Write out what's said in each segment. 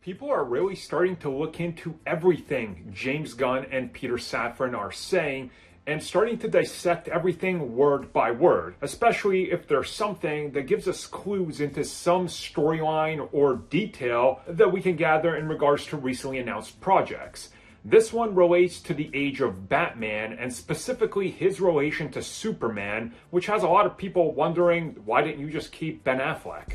People are really starting to look into everything James Gunn and Peter Safran are saying and starting to dissect everything word by word, especially if there's something that gives us clues into some storyline or detail that we can gather in regards to recently announced projects. This one relates to the age of Batman and specifically his relation to Superman, which has a lot of people wondering, why didn't you just keep Ben Affleck?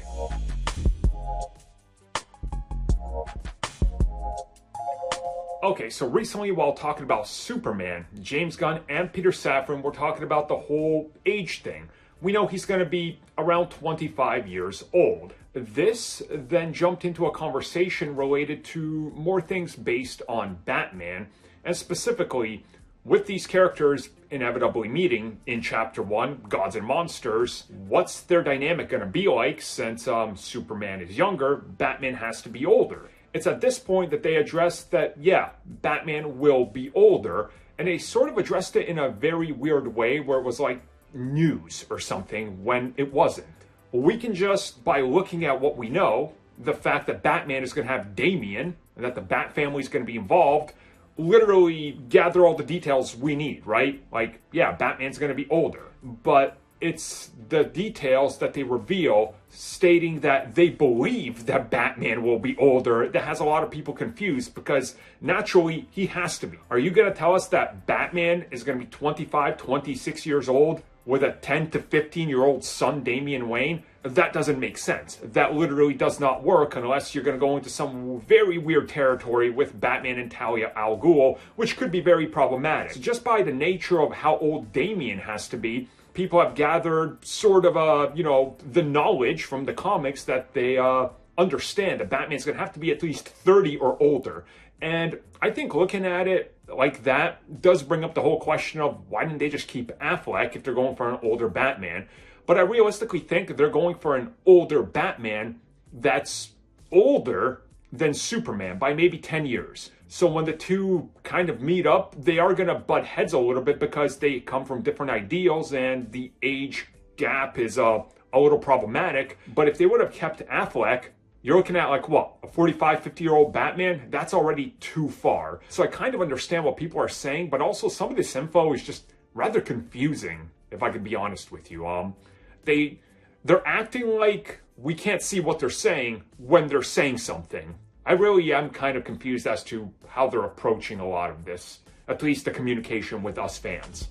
Okay, so recently while talking about Superman, James Gunn and Peter Safran were talking about the whole age thing. We know he's going to be around 25 years old. This then jumped into a conversation related to more things based on Batman, and specifically with these characters inevitably meeting in Chapter 1, Gods and Monsters, what's their dynamic going to be like since Superman is younger, Batman has to be older. It's at this point that they address that, yeah, Batman will be older, and they sort of addressed it in a very weird way where it was like news or something when it wasn't. We can just, by looking at what we know, the fact that Batman is going to have Damian, and that the Bat family is going to be involved, literally gather all the details we need, right? Like, yeah, Batman's going to be older, but it's the details that they reveal stating that they believe that Batman will be older that has a lot of people confused, because naturally he has to be. Are you going to tell us that Batman is going to be 25, 26 years old with a 10 to 15-year-old son, Damian Wayne? That doesn't make sense. That literally does not work unless you're going to go into some very weird territory with Batman and Talia al Ghul, which could be very problematic. So just by the nature of how old Damian has to be, people have gathered sort of, the knowledge from the comics that they understand that Batman's going to have to be at least 30 or older. And I think looking at it like that does bring up the whole question of why didn't they just keep Affleck if they're going for an older Batman? But I realistically think they're going for an older Batman that's older than Superman by maybe 10 years. So when the two kind of meet up, they are going to butt heads a little bit because they come from different ideals and the age gap is a little problematic. But if they would have kept Affleck, you're looking at like what, a 45, 50-year-old Batman? That's already too far. So I kind of understand what people are saying, but also some of this info is just rather confusing, if I could be honest with you. They're acting like we can't see what they're saying when they're saying something. I really am kind of confused as to how they're approaching a lot of this, at least the communication with us fans.